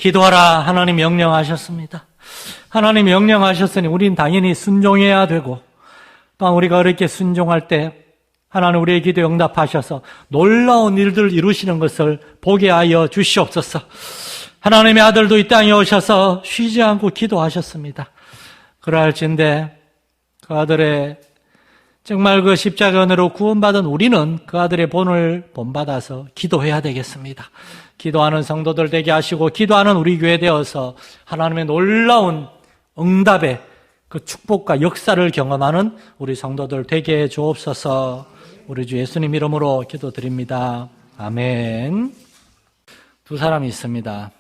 기도하라 하나님 명령하셨습니다. 하나님 명령하셨으니 우린 당연히 순종해야 되고, 또한 우리가 어렵게 순종할 때 하나님 우리의 기도에 응답하셔서 놀라운 일들을 이루시는 것을 보게 하여 주시옵소서. 하나님의 아들도 이 땅에 오셔서 쉬지 않고 기도하셨습니다. 그러할진대 그 아들의 정말 그 십자가 은혜로 구원받은 우리는 그 아들의 본을 본받아서 기도해야 되겠습니다. 기도하는 성도들 되게 하시고, 기도하는 우리 교회 되어서 하나님의 놀라운 응답의 그 축복과 역사를 경험하는 우리 성도들 되게 해 주옵소서. 우리 주 예수님 이름으로 기도드립니다. 아멘. 두 사람이 있습니다.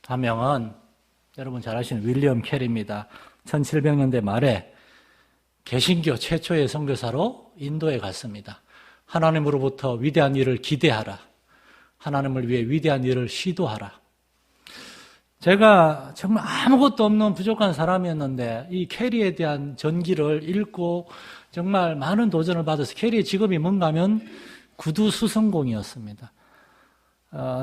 한 명은 여러분 잘 아시는 윌리엄 캐리입니다. 1700년대 말에 개신교 최초의 선교사로 인도에 갔습니다. 하나님으로부터 위대한 일을 기대하라. 하나님을 위해 위대한 일을 시도하라. 제가 정말 아무것도 없는 부족한 사람이었는데 이 캐리에 대한 전기를 읽고 정말 많은 도전을 받아서, 캐리의 직업이 뭔가 하면 구두 수선공이었습니다.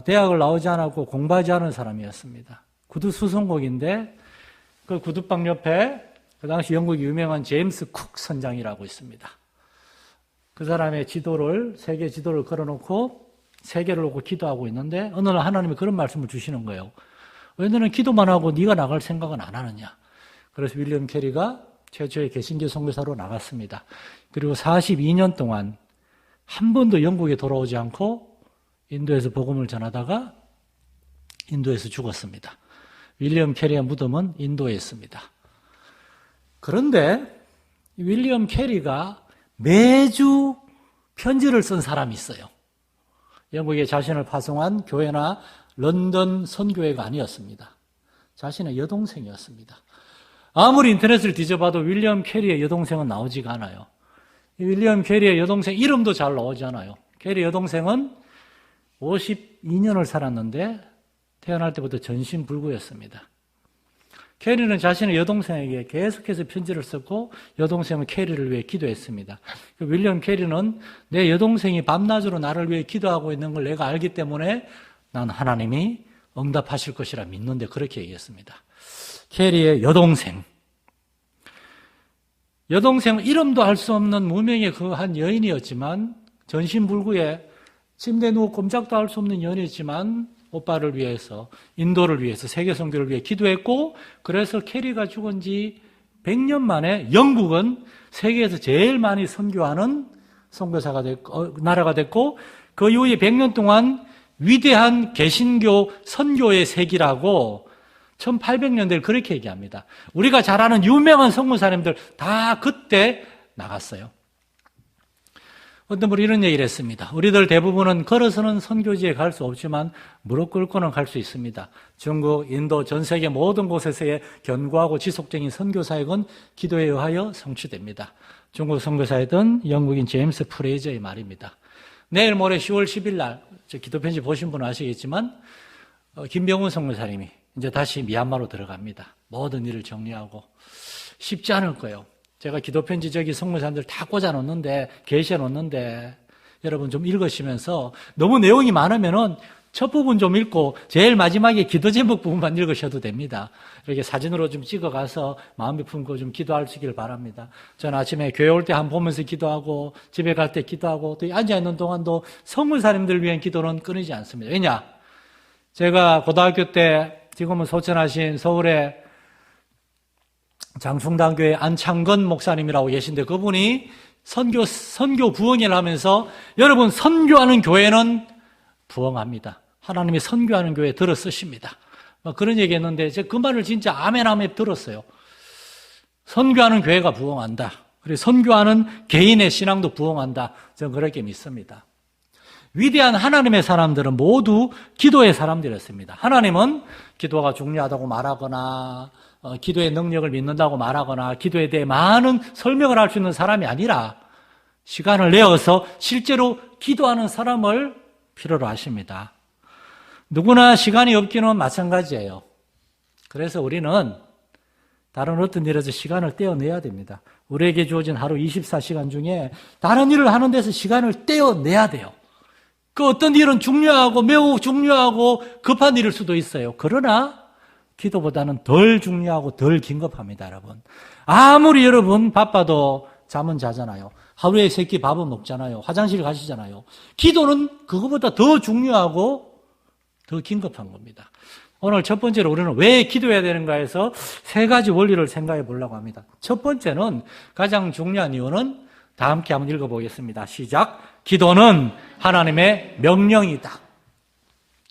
대학을 나오지 않았고 공부하지 않은 사람이었습니다. 구두 수선공인데 그 구두방 옆에 그 당시 영국의 유명한 제임스 쿡 선장이라고 있습니다. 그 사람의 지도를, 세계 지도를 걸어놓고 세계를 놓고 기도하고 있는데 어느 날 하나님이 그런 말씀을 주시는 거예요. 왜 너는 기도만 하고 네가 나갈 생각은 안 하느냐. 그래서 윌리엄 캐리가 최초의 개신교 선교사로 나갔습니다. 그리고 42년 동안 한 번도 영국에 돌아오지 않고 인도에서 복음을 전하다가 인도에서 죽었습니다. 윌리엄 캐리의 무덤은 인도에 있습니다. 그런데 윌리엄 캐리가 매주 편지를 쓴 사람이 있어요. 영국에 자신을 파송한 교회나 런던 선교회가 아니었습니다. 자신의 여동생이었습니다. 아무리 인터넷을 뒤져봐도 윌리엄 캐리의 여동생은 나오지가 않아요. 윌리엄 캐리의 여동생 이름도 잘 나오지 않아요. 캐리 여동생은 52년을 살았는데 태어날 때부터 전신불구였습니다. 캐리는 자신의 여동생에게 계속해서 편지를 썼고 여동생은 캐리를 위해 기도했습니다. 윌리엄 캐리는 내 여동생이 밤낮으로 나를 위해 기도하고 있는 걸 내가 알기 때문에 난 하나님이 응답하실 것이라 믿는데, 그렇게 얘기했습니다. 캐리의 여동생은 이름도 알 수 없는 무명의 그 한 여인이었지만, 전신불구에 침대에 누워 꼼짝도 할 수 없는 여인이었지만 오빠를 위해서, 인도를 위해서, 세계 선교를 위해 기도했고, 그래서 캐리가 죽은 지 100년 만에 영국은 세계에서 제일 많이 선교하는 선교사가 됐고, 나라가 됐고, 그 이후에 100년 동안 위대한 개신교 선교의 세기라고 1800년대를 그렇게 얘기합니다. 우리가 잘 아는 유명한 선교사님들 다 그때 나갔어요. 어떤 분이 이런 얘기를 했습니다. 우리들 대부분은 걸어서는 선교지에 갈 수 없지만 무릎 꿇고는 갈 수 있습니다. 중국, 인도, 전 세계 모든 곳에서의 견고하고 지속적인 선교사역은 기도에 의하여 성취됩니다. 중국 선교사이던 영국인 제임스 프레이저의 말입니다. 내일 모레 10월 10일 날, 기도편지 보신 분은 아시겠지만 김병훈 선교사님이 이제 다시 미얀마로 들어갑니다. 모든 일을 정리하고. 쉽지 않을 거예요. 제가 기도편지 저기 선교사님들 다 꽂아놓는데, 게시해놓는데 여러분 좀 읽으시면서 너무 내용이 많으면은 첫 부분 좀 읽고 제일 마지막에 기도 제목 부분만 읽으셔도 됩니다. 이렇게 사진으로 좀 찍어가서 마음이 품고 좀 기도하시길 바랍니다. 저는 아침에 교회 올 때 한 번 보면서 기도하고, 집에 갈 때 기도하고, 또 앉아있는 동안도 선교사님들 위한 기도는 끊이지 않습니다. 왜냐? 제가 고등학교 때 지금은 소천하신 서울의 장충당교회 안창건 목사님이라고 계신데, 그분이 선교 부흥회를 하면서 여러분, 선교하는 교회는 부흥합니다. 하나님이 선교하는 교회 들어 쓰십니다. 그런 얘기 했는데 제가 그 말을 진짜 아멘 아멘 들었어요. 선교하는 교회가 부흥한다. 그리고 선교하는 개인의 신앙도 부흥한다. 저는 그렇게 믿습니다. 위대한 하나님의 사람들은 모두 기도의 사람들이었습니다. 하나님은 기도가 중요하다고 말하거나 기도의 능력을 믿는다고 말하거나 기도에 대해 많은 설명을 할 수 있는 사람이 아니라 시간을 내어서 실제로 기도하는 사람을 필요로 하십니다. 누구나 시간이 없기는 마찬가지예요. 그래서 우리는 다른 어떤 일에서 시간을 떼어내야 됩니다. 우리에게 주어진 하루 24시간 중에 다른 일을 하는 데서 시간을 떼어내야 돼요. 그 어떤 일은 중요하고 매우 중요하고 급한 일일 수도 있어요. 그러나 기도보다는 덜 중요하고 덜 긴급합니다, 여러분. 아무리 여러분 바빠도 잠은 자잖아요. 하루에 3끼 밥은 먹잖아요. 화장실 가시잖아요. 기도는 그거보다 더 중요하고 더 긴급한 겁니다. 오늘 첫 번째로 우리는 왜 기도해야 되는가 해서 3가지 원리를 생각해 보려고 합니다. 첫 번째는 가장 중요한 이유는 다 함께 한번 읽어보겠습니다. 시작. 기도는 하나님의 명령이다.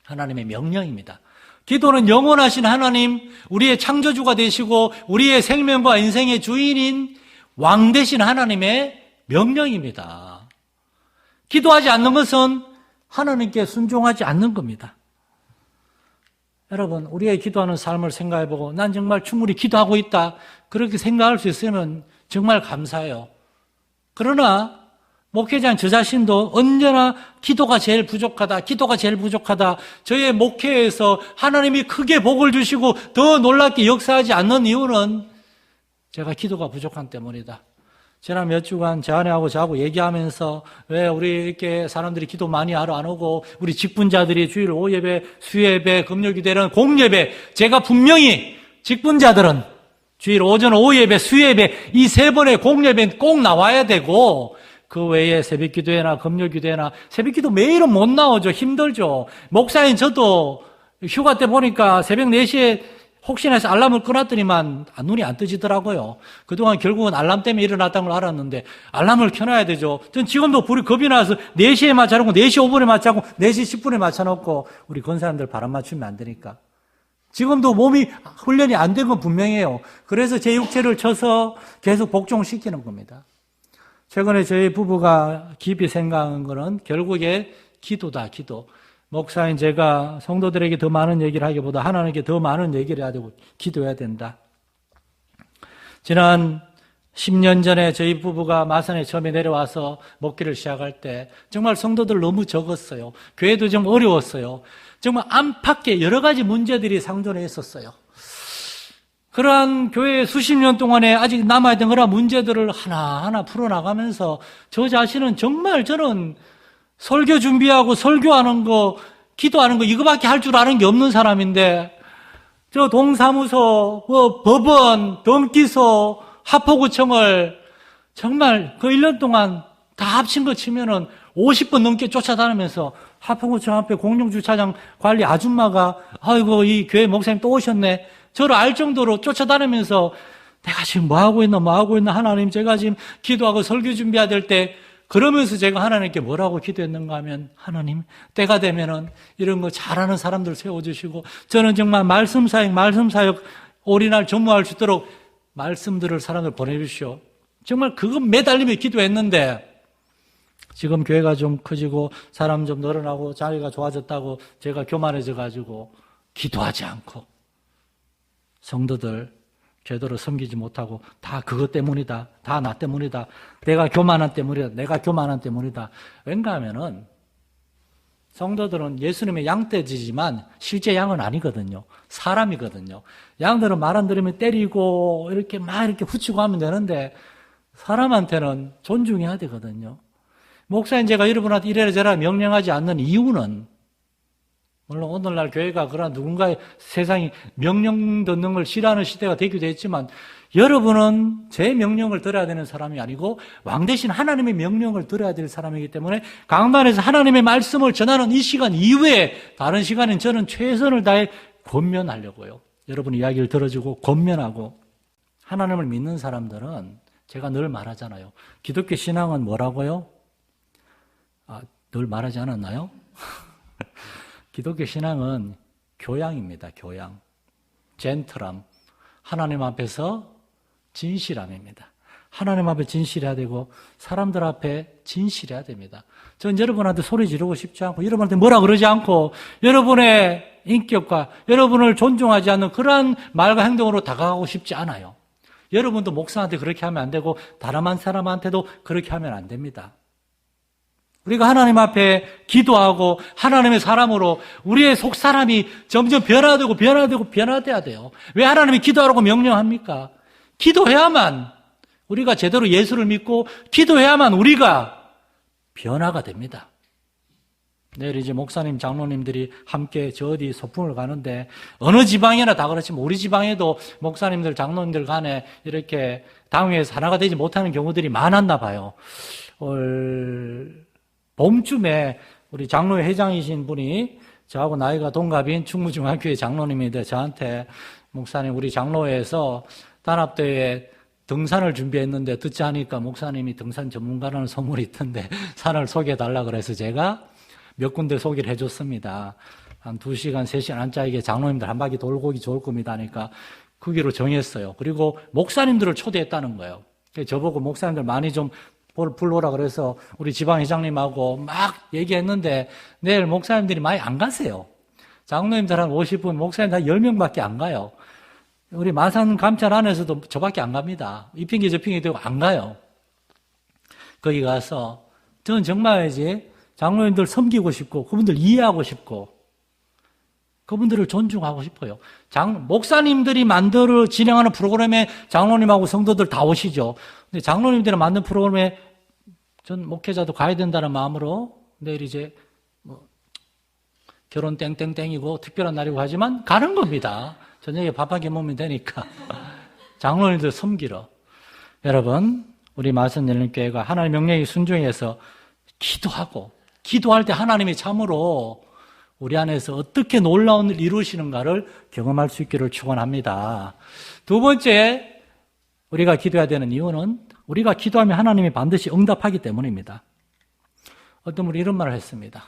하나님의 명령입니다. 기도는 영원하신 하나님, 우리의 창조주가 되시고 우리의 생명과 인생의 주인인 왕 되신 하나님의 명령입니다. 기도하지 않는 것은 하나님께 순종하지 않는 겁니다. 여러분, 우리의 기도하는 삶을 생각해보고 난 정말 충분히 기도하고 있다, 그렇게 생각할 수 있으면 정말 감사해요. 그러나 목회자인 저 자신도 언제나 기도가 제일 부족하다, 기도가 제일 부족하다, 저의 목회에서 하나님이 크게 복을 주시고 더 놀랍게 역사하지 않는 이유는 제가 기도가 부족한 때문이다. 지난 몇 주간 제 아내하고 저하고 얘기하면서 왜 우리 이렇게 사람들이 기도 많이 하러 안 오고 우리 직분자들이 주일 오예배, 수예배, 금요기도는 공예배, 제가 분명히 직분자들은 주일 오전 오예배, 수예배 이 3번의 공예배는 꼭 나와야 되고 그 외에 새벽기도회나 금요기도회나 새벽기도 매일은 못 나오죠. 힘들죠. 목사인 저도 휴가 때 보니까 새벽 4시에 혹시나 해서 알람을 끊었더니만 눈이 안 뜨지더라고요. 그동안 결국은 알람 때문에 일어났다는 걸 알았는데 알람을 켜놔야 되죠. 전 지금도 불이 겁이 나서 4시에 맞춰놓고 4시 5분에 맞춰놓고 4시 10분에 맞춰놓고 우리 권사님들 바람 맞추면 안 되니까. 지금도 몸이 훈련이 안 된 건 분명해요. 그래서 제 육체를 쳐서 계속 복종시키는 겁니다. 최근에 저희 부부가 깊이 생각한 거는 결국에 기도다, 기도. 목사인 제가 성도들에게 더 많은 얘기를 하기보다 하나님께 더 많은 얘기를 해야 되고 기도해야 된다. 지난 10년 전에 저희 부부가 마산에 처음에 내려와서 목회를 시작할 때 정말 성도들 너무 적었어요. 교회도 좀 어려웠어요. 정말 안팎의 여러 가지 문제들이 상존해 있었어요. 그러한 교회의 수십 년 동안에 아직 남아있던 그런 문제들을 하나하나 풀어나가면서 저 자신은 정말 저는 설교 준비하고 설교하는 거, 기도하는 거 이거밖에 할 줄 아는 게 없는 사람인데 저 동사무소, 법원, dom기소, 하포구청을 정말 그 1년 동안 다 합친 거 치면은 50번 넘게 쫓아다니면서 하포구청 앞에 공영주차장 관리 아줌마가 아이고 이 교회 목사님 또 오셨네. 저를 알 정도로 쫓아다니면서 내가 지금 뭐 하고 있나 하나님 제가 지금 기도하고 설교 준비해야 될 때 그러면서 제가 하나님께 뭐라고 기도했는가 하면 하나님 때가 되면은 이런 거 잘하는 사람들 세워주시고 저는 정말 말씀 사역 올인할 전무할 수 있도록 말씀 들을 사람들 보내주시오. 정말 그거 매달리며 기도했는데 지금 교회가 좀 커지고 사람 좀 늘어나고 자리가 좋아졌다고 제가 교만해져 가지고 기도하지 않고 성도들 제대로 섬기지 못하고 다 그것 때문이다. 다 나 때문이다. 내가 교만한 때문이다. 왠가 하면은 성도들은 예수님의 양떼지지만 실제 양은 아니거든요. 사람이거든요. 양들은 말 안 들으면 때리고 이렇게 막 이렇게 후치고 하면 되는데 사람한테는 존중해야 되거든요. 목사인 제가 여러분한테 이래라 저래라 명령하지 않는 이유는 물론 오늘날 교회가 그런 누군가의 세상이 명령 듣는 걸 싫어하는 시대가 되기도 했지만 여러분은 제 명령을 들어야 되는 사람이 아니고 왕 대신 하나님의 명령을 들어야 될 사람이기 때문에 강단에서 하나님의 말씀을 전하는 이 시간 이후에 다른 시간엔 저는 최선을 다해 권면하려고요. 여러분 이야기를 들어주고 권면하고 하나님을 믿는 사람들은 제가 늘 말하잖아요. 기독교 신앙은 뭐라고요? 늘 말하지 않았나요? 기독교 신앙은 교양입니다. 교양. 젠틀함. 하나님 앞에서 진실함입니다. 하나님 앞에 진실해야 되고 사람들 앞에 진실해야 됩니다. 전 여러분한테 소리 지르고 싶지 않고 여러분한테 뭐라 그러지 않고 여러분의 인격과 여러분을 존중하지 않는 그러한 말과 행동으로 다가가고 싶지 않아요. 여러분도 목사한테 그렇게 하면 안 되고 다른 한 사람한테도 그렇게 하면 안 됩니다. 우리가 하나님 앞에 기도하고 하나님의 사람으로 우리의 속사람이 점점 변화돼야 돼요. 왜 하나님이 기도하라고 명령합니까? 기도해야만 우리가 제대로 예수를 믿고 기도해야만 우리가 변화가 됩니다. 내일 이제 목사님, 장로님들이 함께 저 어디 소풍을 가는데, 어느 지방이나 다 그렇지만 우리 지방에도 목사님들, 장로님들 간에 이렇게 당회에서 하나가 되지 못하는 경우들이 많았나 봐요. 올 봄쯤에 우리 장로회 회장이신 분이 저하고 나이가 동갑인 충무중학교의 장로님인데 저한테 목사님 우리 장로회에서 단합대회 등산을 준비했는데 듣지 않으니까 목사님이 등산 전문가라는 소문이 있던데 산을 소개해달라 그래서 제가 몇 군데 소개를 해줬습니다. 한 2시간, 3시간 앉아있게 장로님들 한 바퀴 돌고 오기 좋을 겁니다 하니까 거기로 정했어요. 그리고 목사님들을 초대했다는 거예요. 저보고 목사님들 많이 좀 불러오라 그래서 우리 지방회장님하고 막 얘기했는데 내일 목사님들이 많이 안 가세요. 장로님들 한 50분, 목사님들 한 10명밖에 안 가요. 우리 마산 감찰 안에서도 저밖에 안 갑니다. 이 핑계 저 핑계 되고 안 가요. 거기 가서 저는 정말 이제 장로님들 섬기고 싶고 그분들 이해하고 싶고 그분들을 존중하고 싶어요. 목사님들이 만들어 진행하는 프로그램에 장로님하고 성도들 다 오시죠. 근데 장로님들이 만든 프로그램에 전 목회자도 가야 된다는 마음으로 내일 이제 결혼 땡땡땡이고 특별한 날이고 하지만 가는 겁니다. 저녁에 밥 한 끼 먹으면 되니까. 장로님들 섬기러. 여러분, 우리 마선연립교회가 하나님의 명령에 순종해서 기도하고 기도할 때 하나님이 참으로 우리 안에서 어떻게 놀라운 일을 이루시는가를 경험할 수 있기를 축원합니다. 두 번째, 우리가 기도해야 되는 이유는 우리가 기도하면 하나님이 반드시 응답하기 때문입니다. 어떤 분이 이런 말을 했습니다.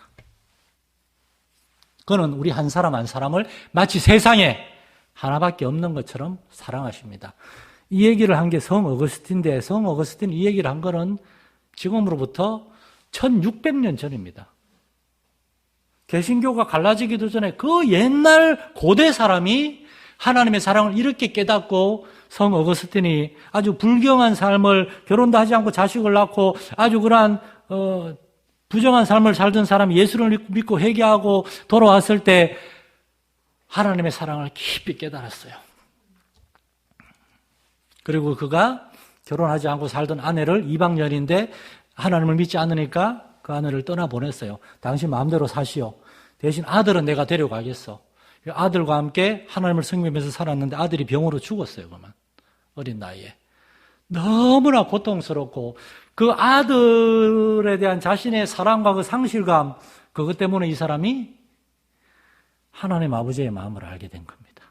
그는 우리 한 사람 한 사람을 마치 세상에 하나밖에 없는 것처럼 사랑하십니다. 이 얘기를 한 게 성 어거스틴인데 성 어거스틴이 이 얘기를 한 거는 지금으로부터 1600년 전입니다. 개신교가 갈라지기도 전에 그 옛날 고대 사람이 하나님의 사랑을 이렇게 깨닫고 성 어거스틴이 아주 불경한 삶을 결혼도 하지 않고 자식을 낳고 아주 그러한 부정한 삶을 살던 사람이 예수를 믿고 회개하고 돌아왔을 때 하나님의 사랑을 깊이 깨달았어요. 그리고 그가 결혼하지 않고 살던 아내를 이방년인데 하나님을 믿지 않으니까 그 아내를 떠나보냈어요. 당신 마음대로 사시오. 대신 아들은 내가 데려가겠어. 아들과 함께 하나님을 섬기면서 살았는데 아들이 병으로 죽었어요. 그만 어린 나이에. 너무나 고통스럽고 그 아들에 대한 자신의 사랑과 그 상실감 그것 때문에 이 사람이 하나님 아버지의 마음을 알게 된 겁니다.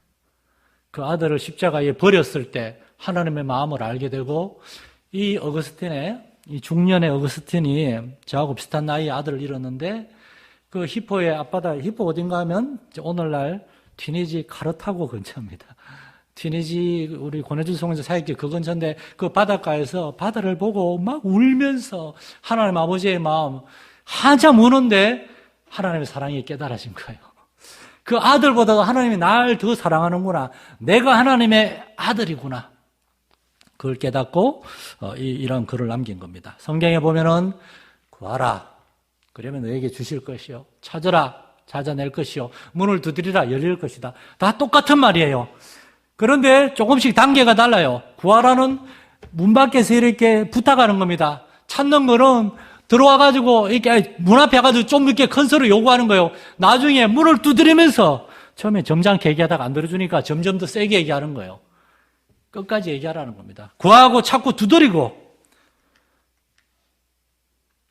그 아들을 십자가에 버렸을 때 하나님의 마음을 알게 되고 이 중년의 어거스틴이 저하고 비슷한 나이의 아들을 잃었는데 그 히포의 앞바다, 히포 어딘가 하면 오늘날 튀니지 카르타고 근처입니다. 튀니지 우리 권해준 성자 사역기 그 근처인데 그 바닷가에서 바다를 보고 막 울면서 하나님 아버지의 마음 한참 우는데 하나님의 사랑이 깨달아진 거예요. 그 아들보다도 하나님이 날 더 사랑하는구나. 내가 하나님의 아들이구나. 그걸 깨닫고 이런 글을 남긴 겁니다. 성경에 보면은 구하라. 그러면 너에게 주실 것이요. 찾으라. 찾아낼 것이요. 문을 두드리라. 열릴 것이다. 다 똑같은 말이에요. 그런데 조금씩 단계가 달라요. 구하라는 문 밖에서 이렇게 부탁하는 겁니다. 찾는 거는 들어와가지고 이렇게 문 앞에 가지고 좀 이렇게 큰 소리 요구하는 거예요. 나중에 문을 두드리면서 처음에 점잖게 얘기하다가 안 들어주니까 점점 더 세게 얘기하는 거예요. 끝까지 얘기하라는 겁니다. 구하고 찾고 두드리고.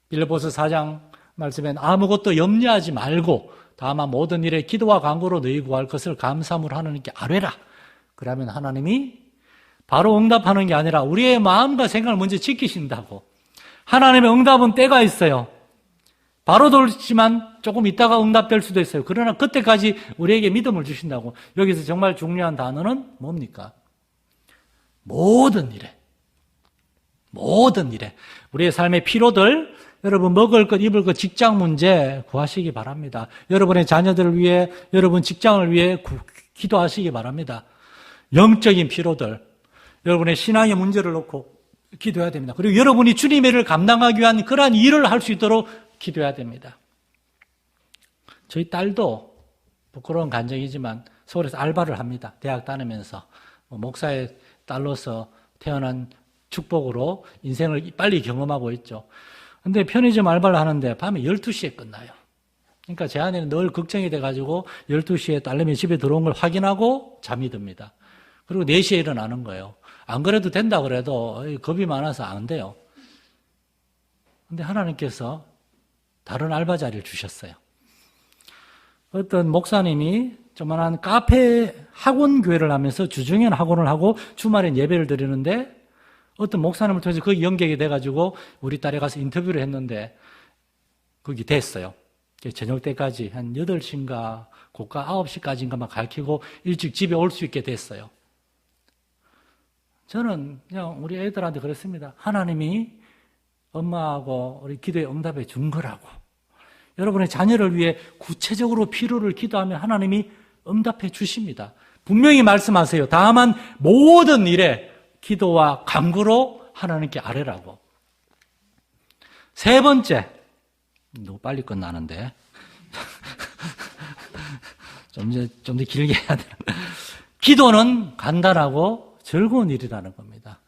빌립보서 4장 말씀엔 아무것도 염려하지 말고 다만 모든 일에 기도와 간구로 너희 구할 것을 감사함으로 하나님께 아뢰라. 그러면 하나님이 바로 응답하는 게 아니라 우리의 마음과 생각을 먼저 지키신다고. 하나님의 응답은 때가 있어요. 바로 돌지만 조금 있다가 응답될 수도 있어요. 그러나 그때까지 우리에게 믿음을 주신다고. 여기서 정말 중요한 단어는 뭡니까? 모든 일에 우리의 삶의 필요들, 여러분 먹을 것, 입을 것, 직장 문제 구하시기 바랍니다. 여러분의 자녀들을 위해, 여러분 직장을 위해 기도하시기 바랍니다. 영적인 필요들, 여러분의 신앙의 문제를 놓고 기도해야 됩니다. 그리고 여러분이 주님의 일을 감당하기 위한 그러한 일을 할 수 있도록 기도해야 됩니다. 저희 딸도 부끄러운 간증이지만 서울에서 알바를 합니다. 대학 다니면서 목사의 딸로서 태어난 축복으로 인생을 빨리 경험하고 있죠. 근데 편의점 알바를 하는데 밤에 12시에 끝나요. 그러니까 제 아내는 늘 걱정이 돼가지고 12시에 딸내미 집에 들어온 걸 확인하고 잠이 듭니다. 그리고 4시에 일어나는 거예요. 안 그래도 된다 그래도 겁이 많아서 안 돼요. 근데 하나님께서 다른 알바 자리를 주셨어요. 어떤 목사님이 조만한 카페 학원 교회를 하면서 주중에는 학원을 하고 주말엔 예배를 드리는데 어떤 목사님을 통해서 거기 연결이 돼가지고 우리 딸이 가서 인터뷰를 했는데 거기 됐어요. 저녁 때까지 한 8시인가 고가 9시까지인가만 가르치고 일찍 집에 올 수 있게 됐어요. 저는 그냥 우리 애들한테 그랬습니다. 하나님이 엄마하고 우리 기도에 응답해 준 거라고. 여러분의 자녀를 위해 구체적으로 필요를 기도하면 하나님이 응답해 주십니다. 분명히 말씀하세요. 다만 모든 일에 기도와 간구로 하나님께 아뢰라고. 세 번째, 너무 빨리 끝나는데 좀 더 길게 해야 돼요. 기도는 간단하고 즐거운 일이라는 겁니다.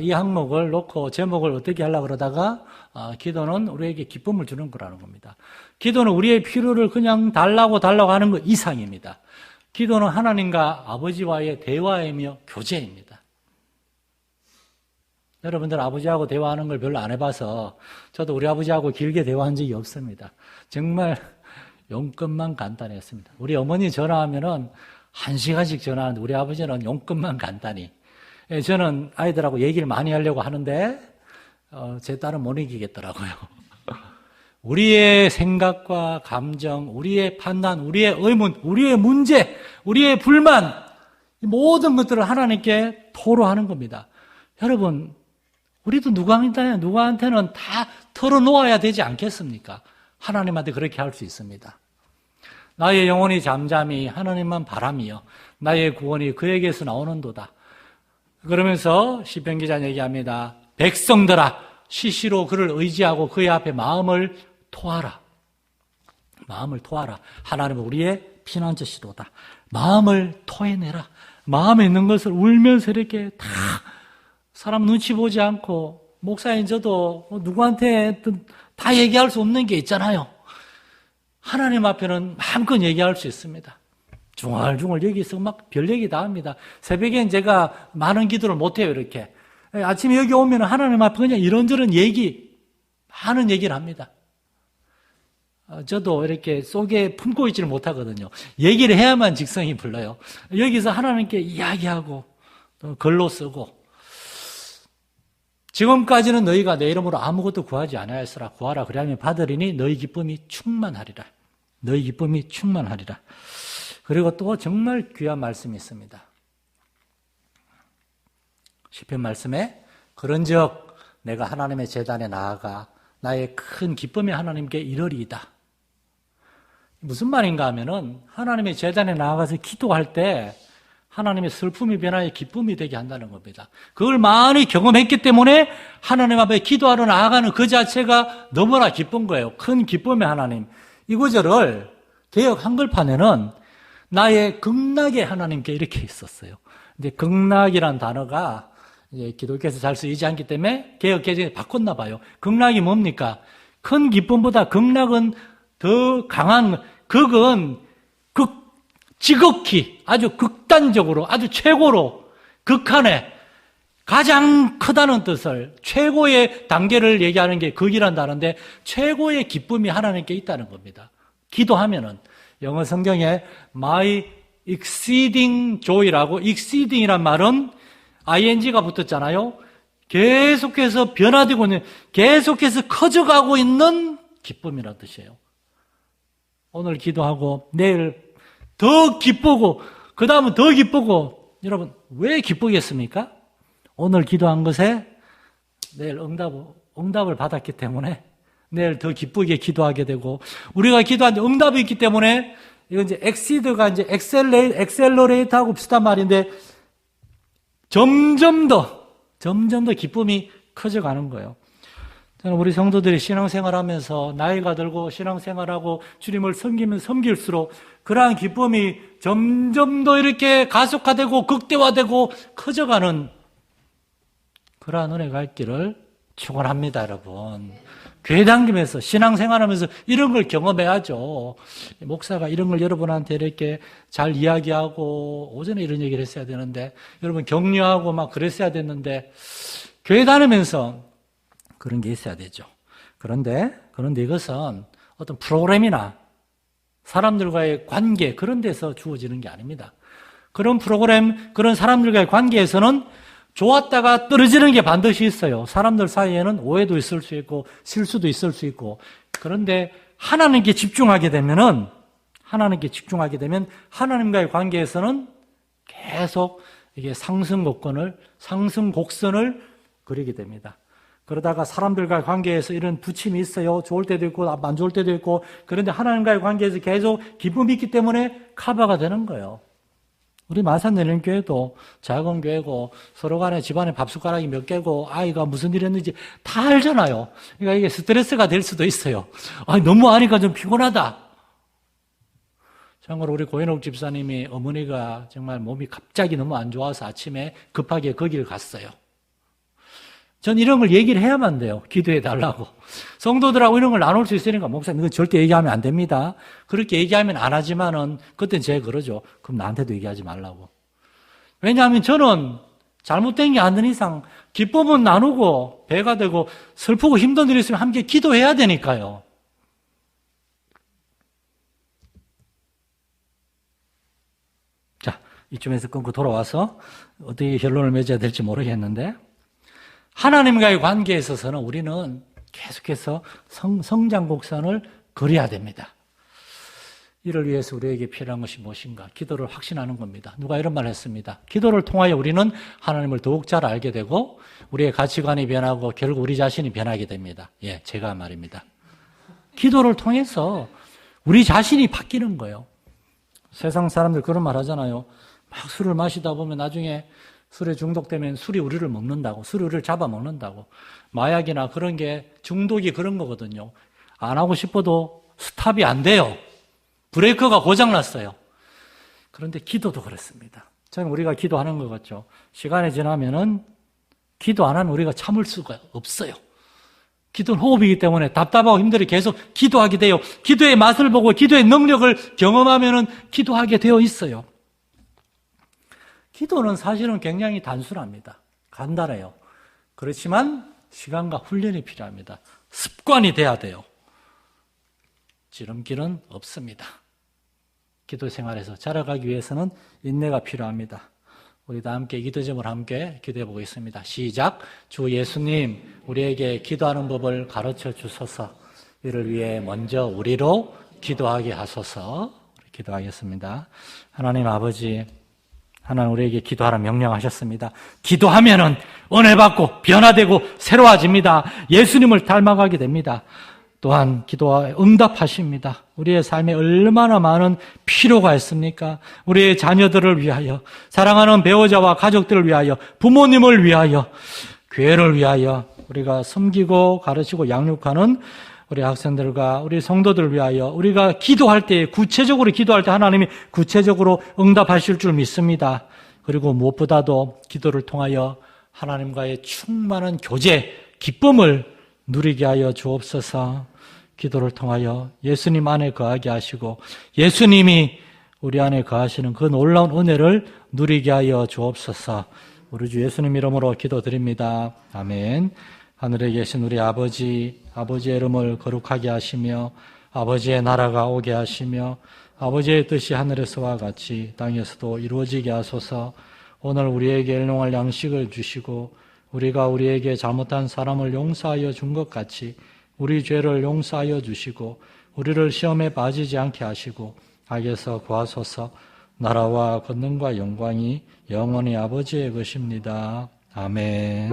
이 항목을 놓고 제목을 어떻게 하려고 그러다가 기도는 우리에게 기쁨을 주는 거라는 겁니다. 기도는 우리의 필요를 그냥 달라고 하는 것 이상입니다. 기도는 하나님과 아버지와의 대화이며 교제입니다. 여러분들 아버지하고 대화하는 걸 별로 안 해봐서 저도 우리 아버지하고 길게 대화한 적이 없습니다. 정말 용건만 간단했습니다. 우리 어머니 전화하면은 1시간씩 전화하는데 우리 아버지는 용건만 간단히. 저는 아이들하고 얘기를 많이 하려고 하는데 제 딸은 못 이기겠더라고요. 우리의 생각과 감정, 우리의 판단, 우리의 의문, 우리의 문제, 우리의 불만 모든 것들을 하나님께 토로하는 겁니다. 여러분 우리도 누구한테는 다 털어놓아야 되지 않겠습니까? 하나님한테 그렇게 할 수 있습니다. 나의 영혼이 잠잠히 하나님만 바라며 나의 구원이 그에게서 나오는도다. 그러면서 시편 기자는 얘기합니다. 백성들아 시시로 그를 의지하고 그의 앞에 마음을 토하라. 마음을 토하라. 하나님은 우리의 피난처시로다. 마음을 토해내라. 마음에 있는 것을 울면서 이렇게 다 사람 눈치 보지 않고 목사인 저도 누구한테 다 얘기할 수 없는 게 있잖아요. 하나님 앞에는 마음껏 얘기할 수 있습니다. 중얼중얼 여기서 막 별 얘기 다 합니다. 새벽엔 제가 많은 기도를 못해요, 이렇게. 아침에 여기 오면 하나님 앞에 그냥 이런저런 많은 얘기를 합니다. 저도 이렇게 속에 품고 있지를 못하거든요. 얘기를 해야만 직성이 불러요. 여기서 하나님께 이야기하고 또 글로 쓰고 지금까지는 너희가 내 이름으로 아무것도 구하지 아니하였으라. 구하라 그리하면 받으리니 너희 기쁨이 충만하리라. 너희 기쁨이 충만하리라. 그리고 또 정말 귀한 말씀이 있습니다. 시편 말씀에 그런즉 내가 하나님의 제단에 나아가 나의 큰 기쁨이 하나님께 이르리이다. 무슨 말인가 하면은 하나님의 제단에 나아가서 기도할 때 하나님의 슬픔이 변화해 기쁨이 되게 한다는 겁니다. 그걸 많이 경험했기 때문에 하나님 앞에 기도하러 나아가는 그 자체가 너무나 기쁜 거예요. 큰 기쁨의 하나님. 이 구절을 개역 한글판에는 나의 극락의 하나님께 이렇게 있었어요. 근데 극락이란 단어가 이제 기독교에서 잘 쓰이지 않기 때문에 개역 개정에 바꿨나 봐요. 극락이 뭡니까? 큰 기쁨보다 극락은 더 강한, 극은 지극히 아주 극단적으로 아주 최고로 극한에 가장 크다는 뜻을 최고의 단계를 얘기하는 게 극이란 단어인데 최고의 기쁨이 하나님께 있다는 겁니다. 기도하면은 영어 성경에 my exceeding joy라고 exceeding이란 말은 ing가 붙었잖아요. 계속해서 변화되고 있는 계속해서 커져가고 있는 기쁨이라는 뜻이에요. 오늘 기도하고 내일 더 기쁘고 그 다음은 더 기쁘고 여러분 왜 기쁘겠습니까? 오늘 기도한 것에 내일 응답을 받았기 때문에 내일 더 기쁘게 기도하게 되고 우리가 기도한 응답이 있기 때문에 이건 이제 exceed가 이제 accelerate하고 비슷한 말인데 점점 더 기쁨이 커져가는 거예요. 저는 우리 성도들이 신앙생활하면서 나이가 들고 신앙생활하고 주님을 섬길수록 그러한 기쁨이 점점 더 이렇게 가속화되고 극대화되고 커져가는 그러한 은혜가 있기를 축원합니다, 여러분. 교회 다니면서 신앙생활하면서 이런 걸 경험해야죠. 목사가 이런 걸 여러분한테 이렇게 잘 이야기하고 오전에 이런 얘기를 했어야 되는데 여러분 격려하고 막 그랬어야 됐는데 교회 다니면서 그런 게 있어야 되죠. 그런데 이것은 어떤 프로그램이나 사람들과의 관계 그런 데서 주어지는 게 아닙니다. 그런 프로그램, 그런 사람들과의 관계에서는 좋았다가 떨어지는 게 반드시 있어요. 사람들 사이에는 오해도 있을 수 있고 실수도 있을 수 있고 그런데 하나님께 집중하게 되면 하나님과의 관계에서는 계속 이게 상승곡선을 그리게 됩니다. 그러다가 사람들과의 관계에서 이런 부침이 있어요. 좋을 때도 있고 안 좋을 때도 있고 그런데 하나님과의 관계에서 계속 기쁨이 있기 때문에 커버가 되는 거예요. 우리 마산내림교회도 작은 교회고 서로 간에 집안에 밥숟가락이 몇 개고 아이가 무슨 일 했는지 다 알잖아요. 그러니까 이게 스트레스가 될 수도 있어요. 너무 아니까 좀 피곤하다. 참고로 우리 고인옥 집사님이 어머니가 정말 몸이 갑자기 너무 안 좋아서 아침에 급하게 거기를 갔어요. 전 이런 걸 얘기를 해야만 돼요. 기도해 달라고. 성도들하고 이런 걸 나눌 수 있으니까 목사님 이건 절대 얘기하면 안 됩니다. 그렇게 얘기하면 안 하지만은 그때는 제가 그러죠. 그럼 나한테도 얘기하지 말라고. 왜냐하면 저는 잘못된 게 아닌 이상 기쁨은 나누고 배가 되고 슬프고 힘든 일이 있으면 함께 기도해야 되니까요. 자, 이쯤에서 끊고 돌아와서 어떻게 결론을 맺어야 될지 모르겠는데 하나님과의 관계에 있어서는 우리는 계속해서 성장 곡선을 그려야 됩니다. 이를 위해서 우리에게 필요한 것이 무엇인가? 기도를 확신하는 겁니다. 누가 이런 말을 했습니다. 기도를 통하여 우리는 하나님을 더욱 잘 알게 되고 우리의 가치관이 변하고 결국 우리 자신이 변하게 됩니다. 예, 제가 말입니다. 기도를 통해서 우리 자신이 바뀌는 거예요. 세상 사람들 그런 말 하잖아요. 막 술을 마시다 보면 나중에 술에 중독되면 술이 우리를 먹는다고, 술이 우리를 잡아먹는다고. 마약이나 그런 게 중독이 그런 거거든요. 안 하고 싶어도 스탑이 안 돼요. 브레이크가 고장났어요. 그런데 기도도 그렇습니다. 저는 우리가 기도하는 것 같죠. 시간이 지나면은 기도 안 하는 우리가 참을 수가 없어요. 기도는 호흡이기 때문에 답답하고 힘들어 계속 기도하게 돼요. 기도의 맛을 보고 기도의 능력을 경험하면은 기도하게 되어 있어요. 기도는 사실은 굉장히 단순합니다. 간단해요. 그렇지만 시간과 훈련이 필요합니다. 습관이 돼야 돼요. 지름길은 없습니다. 기도 생활에서 자라가기 위해서는 인내가 필요합니다. 우리 다 함께 기도점을 함께 기도해 보겠습니다. 시작. 주 예수님, 우리에게 기도하는 법을 가르쳐 주소서. 이를 위해 먼저 우리로 기도하게 하소서. 기도하겠습니다. 하나님 아버지, 하나님 우리에게 기도하라 명령하셨습니다. 기도하면은 은혜 받고 변화되고 새로워집니다. 예수님을 닮아가게 됩니다. 또한 기도와 응답하십니다. 우리의 삶에 얼마나 많은 필요가 있습니까? 우리의 자녀들을 위하여, 사랑하는 배우자와 가족들을 위하여, 부모님을 위하여, 교회를 위하여 우리가 섬기고 가르치고 양육하는 우리 학생들과 우리 성도들을 위하여 우리가 기도할 때, 구체적으로 기도할 때 하나님이 구체적으로 응답하실 줄 믿습니다. 그리고 무엇보다도 기도를 통하여 하나님과의 충만한 교제, 기쁨을 누리게 하여 주옵소서. 기도를 통하여 예수님 안에 거하게 하시고 예수님이 우리 안에 거하시는 그 놀라운 은혜를 누리게 하여 주옵소서. 우리 주 예수님 이름으로 기도드립니다. 아멘. 하늘에 계신 우리 아버지, 아버지의 이름을 거룩하게 하시며 아버지의 나라가 오게 하시며 아버지의 뜻이 하늘에서와 같이 땅에서도 이루어지게 하소서. 오늘 우리에게 일용할 양식을 주시고 우리가 우리에게 잘못한 사람을 용서하여 준 것 같이 우리 죄를 용서하여 주시고 우리를 시험에 빠지지 않게 하시고 악에서 구하소서. 나라와 권능과 영광이 영원히 아버지의 것입니다. 아멘.